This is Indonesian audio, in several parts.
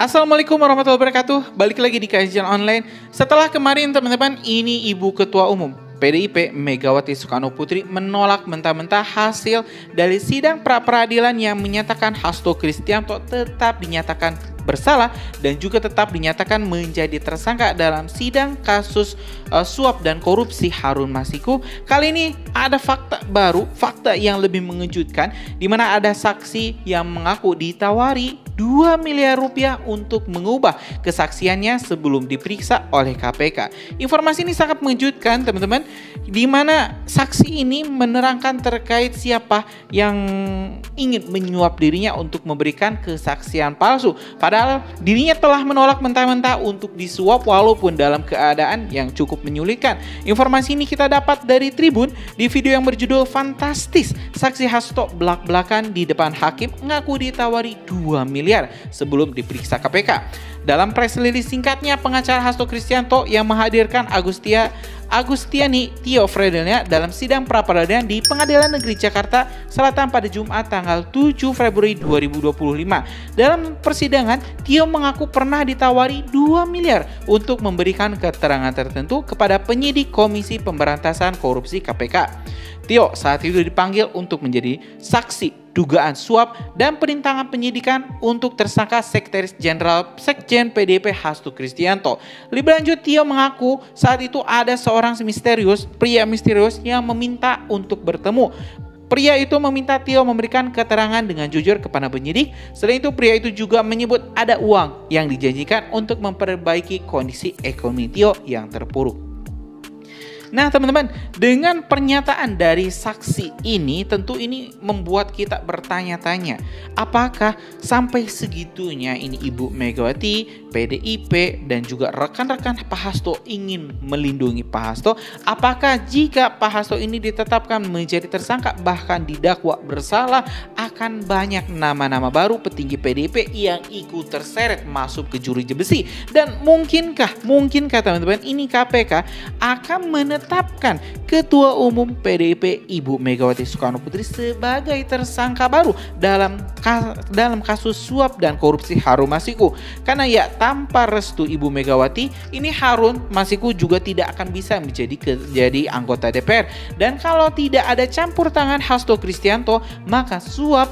Assalamualaikum warahmatullahi wabarakatuh. Balik lagi di kajian online. Setelah kemarin teman-teman, ini Ibu Ketua Umum PDIP Megawati Soekarno Putri menolak mentah-mentah hasil dari sidang pra-peradilan yang menyatakan Hasto Kristianto tetap dinyatakan bersalah dan juga tetap dinyatakan menjadi tersangka dalam sidang kasus suap dan korupsi Harun Masiku. Kali ini ada fakta baru, fakta yang lebih mengejutkan, di mana ada saksi yang mengaku ditawari 2 miliar rupiah untuk mengubah kesaksiannya sebelum diperiksa oleh KPK. Informasi ini sangat mengejutkan teman-teman, di mana saksi ini menerangkan terkait siapa yang ingin menyuap dirinya untuk memberikan kesaksian palsu. Padahal dirinya telah menolak mentah-mentah untuk disuap walaupun dalam keadaan yang cukup menyulitkan. Informasi ini kita dapat dari Tribun di video yang berjudul Fantastis. Saksi Hasto belak-belakan di depan hakim ngaku ditawari 2 miliar sebelum diperiksa KPK. Dalam press release singkatnya, pengacara Hasto Kristianto yang menghadirkan Agustiani Tio Fredelnya dalam sidang pra-peradilan di Pengadilan Negeri Jakarta Selatan pada Jumat tanggal 7 Februari 2025. Dalam persidangan, Tio mengaku pernah ditawari 2 miliar untuk memberikan keterangan tertentu kepada penyidik Komisi Pemberantasan Korupsi KPK. Tio saat itu dipanggil untuk menjadi saksi dugaan suap dan perintangan penyidikan untuk tersangka Sekretaris Jenderal Sekjen PDIP Hasto Kristianto. Lebih lanjut, Tio mengaku saat itu ada seorang pria misterius yang meminta untuk bertemu. Pria itu meminta Tio memberikan keterangan dengan jujur kepada penyidik. Selain itu, pria itu juga menyebut ada uang yang dijanjikan untuk memperbaiki kondisi ekonomi Tio yang terpuruk. Nah teman-teman, dengan pernyataan dari saksi ini, tentu ini membuat kita bertanya-tanya, apakah sampai segitunya ini Ibu Megawati, PDIP, dan juga rekan-rekan Pak Hasto ingin melindungi Pak Hasto? Apakah jika Pak Hasto ini ditetapkan menjadi tersangka bahkan didakwa bersalah, akan banyak nama-nama baru petinggi PDIP yang ikut terseret masuk ke jeruji besi? Dan mungkinkah teman-teman ini KPK akan menetapkan Ketua Umum PDIP Ibu Megawati Soekarno Putri sebagai tersangka baru dalam kasus suap dan korupsi Harun Masiku? Karena ya tanpa restu Ibu Megawati, ini Harun Masiku juga tidak akan bisa menjadi anggota DPR. Dan kalau tidak ada campur tangan Hasto Kristianto, maka suap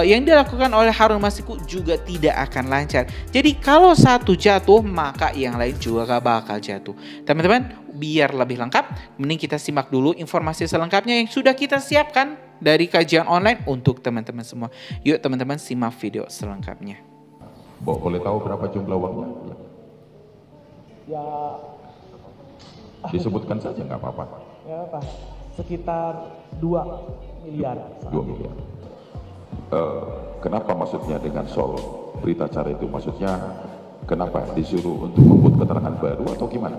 yang dilakukan oleh Harun Masiku juga tidak akan lancar. Jadi kalau satu jatuh, maka yang lain juga gak bakal jatuh. Teman-teman, biar lebih lengkap, mending kita simak dulu informasi selengkapnya yang sudah kita siapkan dari kajian online untuk teman-teman semua. Yuk teman-teman, simak video selengkapnya. Boleh tahu berapa jumlah uangnya? Ya, disebutkan saja nggak apa-apa. ya Pak, sekitar 2 miliar. 2 miliar. Kenapa maksudnya dengan soal berita acara itu? Maksudnya kenapa disuruh untuk membuat keterangan baru atau gimana?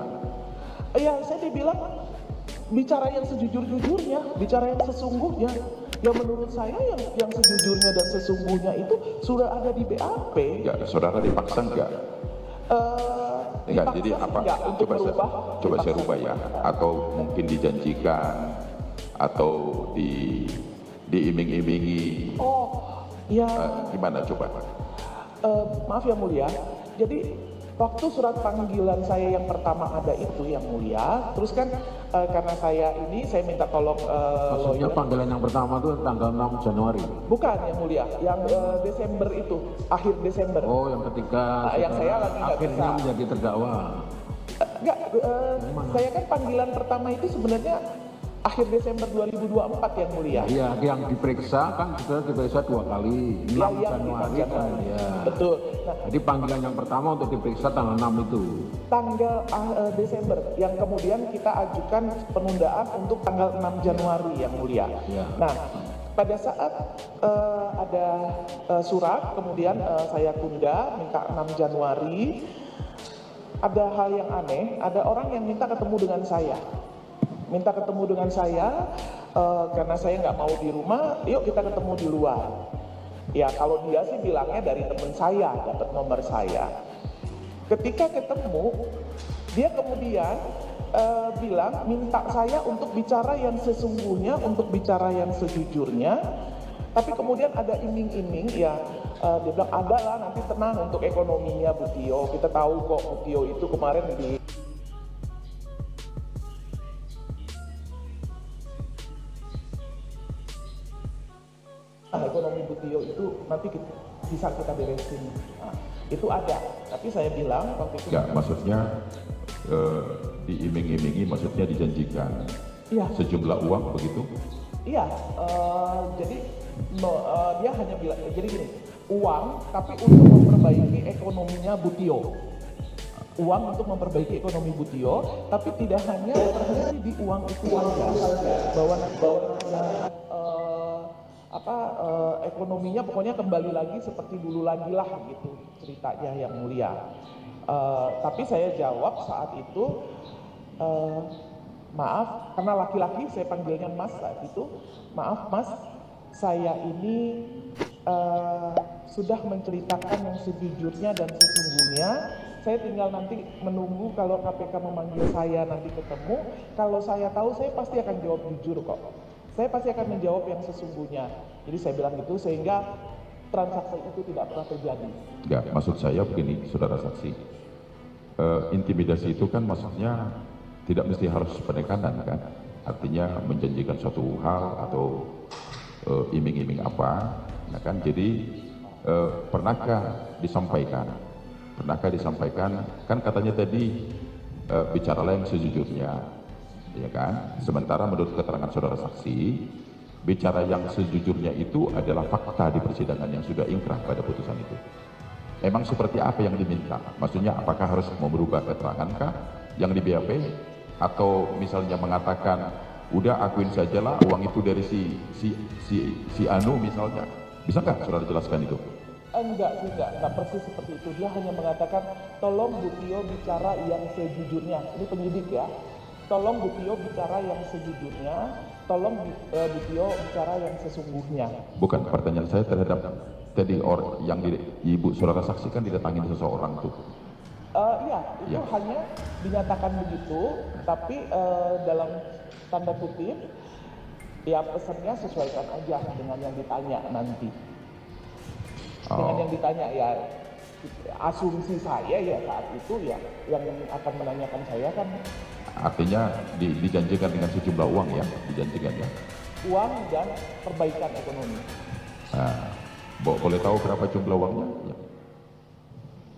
Ya, saya dibilang bicara yang sejujur-jujurnya, bicara yang sesungguhnya. Ya menurut saya yang sejujurnya dan sesungguhnya itu sudah ada di BAP. Ya, saudara dipaksa nggak? Enggak, jadi apa? Enggak, Coba saya rubah ya. Atau mungkin dijanjikan atau diiming-imingi. Oh, ya. Gimana coba? Maaf yang mulia. Jadi waktu surat panggilan saya yang pertama ada itu yang mulia, terus kan karena saya minta tolong maksudnya lawyer. panggilan yang pertama itu tanggal 6 Januari? Bukan yang mulia, yang Desember itu, akhir Desember. Oh, yang ketika yang saya lagi nggak akhirnya bisa. menjadi terdakwa. Enggak, saya kan panggilan pertama itu sebenarnya akhir Desember 2024 yang mulia. Iya, yang diperiksa kan sudah diperiksa 2 kali, 6 Januari kan. Ya. Betul. Nah, Jadi panggilan yang pertama untuk diperiksa tanggal 6 itu. tanggal Desember yang kemudian kita ajukan penundaan untuk tanggal 6 Januari yang mulia. Ya. Nah, pada saat ada surat kemudian saya tunda minta 6 Januari, ada hal yang aneh, ada orang yang minta ketemu dengan saya. Karena saya nggak mau di rumah, yuk kita ketemu di luar. Ya kalau dia sih bilangnya dari teman saya, dapat nomor saya. Ketika ketemu, dia kemudian bilang minta saya untuk bicara yang sesungguhnya, untuk bicara yang sejujurnya. Tapi kemudian ada iming-iming ya, Dia bilang ada lah, nanti tenang untuk ekonominya Bu Tio, kita tahu kok Bu Tio itu kemarin di ekonomi Bu Tio itu nanti bisa kita beresin. Nah, itu ada, tapi saya bilang waktu itu Enggak, maksudnya diiming-imingi, maksudnya dijanjikan iya, sejumlah uang begitu? iya, jadi dia hanya bilang, jadi gini, uang tapi untuk memperbaiki ekonominya Bu Tio. Uang untuk memperbaiki ekonomi Bu Tio, tapi tidak hanya terhenti di uang itu saja, bahwa ekonominya pokoknya kembali lagi seperti dulu lagi lah gitu ceritanya yang mulia. Tapi saya jawab saat itu, maaf, karena laki-laki saya panggilnya Mas saat itu, maaf Mas, saya ini sudah menceritakan yang sejujurnya dan sesungguhnya. Saya tinggal nanti menunggu kalau KPK memanggil saya nanti ketemu. Kalau saya tahu, saya pasti akan jawab jujur kok. Saya pasti akan menjawab yang sesungguhnya. Jadi saya bilang gitu sehingga transaksi itu tidak pernah terjadi. Enggak, maksud saya begini, saudara saksi. Intimidasi itu kan maksudnya tidak mesti harus penekanan kan. Artinya menjanjikan suatu hal atau iming-iming apa. Nah kan, jadi pernahkah disampaikan? Kan katanya tadi bicaralah yang sejujurnya, ya kan? Sementara menurut keterangan saudara saksi, bicara yang sejujurnya itu adalah fakta di persidangan yang sudah ingkrah pada putusan itu. Emang seperti apa yang diminta? Maksudnya apakah harus merubah keterangankah yang di BAP? Atau misalnya mengatakan, udah akuin sajalah uang itu dari si Anu misalnya. Bisa nggak saudara jelaskan itu? Enggak persis seperti itu. Dia hanya mengatakan, tolong Bu Tio bicara yang sejujurnya. Ini penyidik ya. Tolong Bu Tio bicara yang sejujurnya. Tolong Bu Tio bicara yang sesungguhnya. Bukan, pertanyaan saya terhadap tadi orang yang ibu saudara saksikan didatangin seseorang tuh. Iya, itu hanya dinyatakan begitu, tapi dalam tanda kutip, ya pesannya sesuaikan aja dengan yang ditanya nanti. Dengan yang ditanya ya, asumsi saya ya saat itu ya, yang akan menanyakan saya kan. Artinya dijanjikan dengan sejumlah uang ya, dijanjikan ya. Uang dan perbaikan ekonomi. Nah, boleh tahu berapa jumlah uangnya?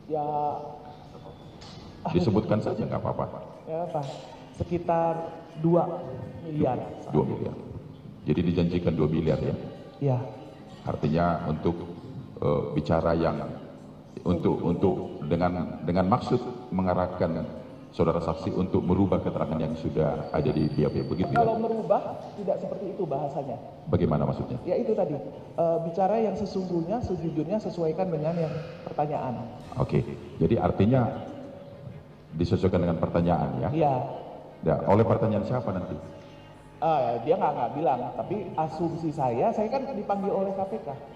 Ya. Disebutkan saja nggak apa-apa. Ya apa? Sekitar 2 miliar. 2 miliar. Jadi dijanjikan 2 miliar ya? Ya. Artinya untuk bicara yang untuk dengan maksud mengarahkan saudara saksi untuk merubah keterangan yang sudah ada di BAP begitu ya? Kalau merubah tidak seperti itu bahasanya. Bagaimana maksudnya? Ya itu tadi, bicara yang sesungguhnya, sejujurnya sesuaikan dengan yang pertanyaan. Oke, jadi artinya disesuaikan dengan pertanyaan ya? Iya. Ya, oleh pertanyaan siapa nanti? Dia nggak bilang, tapi asumsi saya kan dipanggil oleh KPK.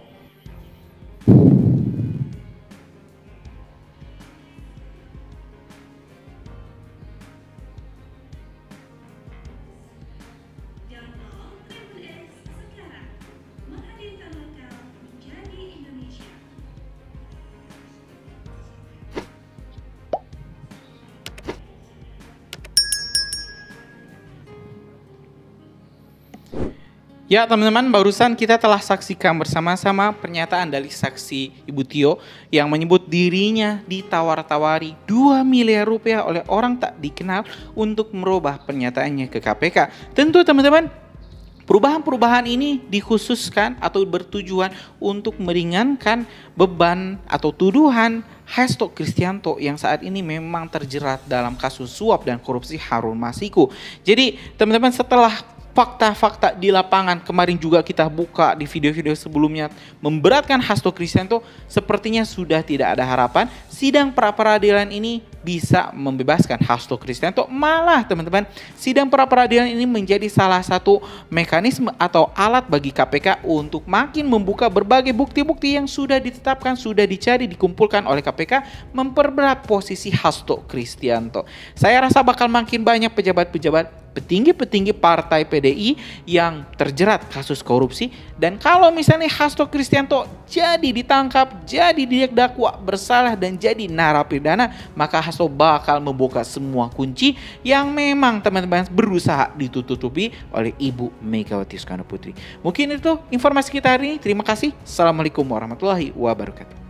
Ya teman-teman, barusan kita telah saksikan bersama-sama pernyataan dari saksi Ibu Tio yang menyebut dirinya ditawar-tawari 2 miliar rupiah oleh orang tak dikenal untuk merubah pernyataannya ke KPK. Tentu teman-teman, perubahan-perubahan ini dikhususkan atau bertujuan untuk meringankan beban atau tuduhan Hasto Kristianto yang saat ini memang terjerat dalam kasus suap dan korupsi Harun Masiku. Jadi teman-teman, setelah fakta-fakta di lapangan kemarin juga kita buka di video-video sebelumnya memberatkan Hasto Kristianto, sepertinya sudah tidak ada harapan sidang pra-peradilan ini bisa membebaskan Hasto Kristianto. Malah teman-teman, sidang pra-peradilan ini menjadi salah satu mekanisme atau alat bagi KPK untuk makin membuka berbagai bukti-bukti yang sudah ditetapkan, sudah dicari, dikumpulkan oleh KPK, memperberat posisi Hasto Kristianto. Saya rasa bakal makin banyak pejabat-pejabat petinggi-petinggi partai PDI yang terjerat kasus korupsi. Dan kalau misalnya Hasto Kristianto jadi ditangkap, jadi didakwa bersalah dan jadi narapidana, maka Hasto bakal membuka semua kunci yang memang teman-teman berusaha ditutupi oleh Ibu Megawati Soekarno Putri. Mungkin itu informasi kita hari ini. Terima kasih. Assalamualaikum warahmatullahi wabarakatuh.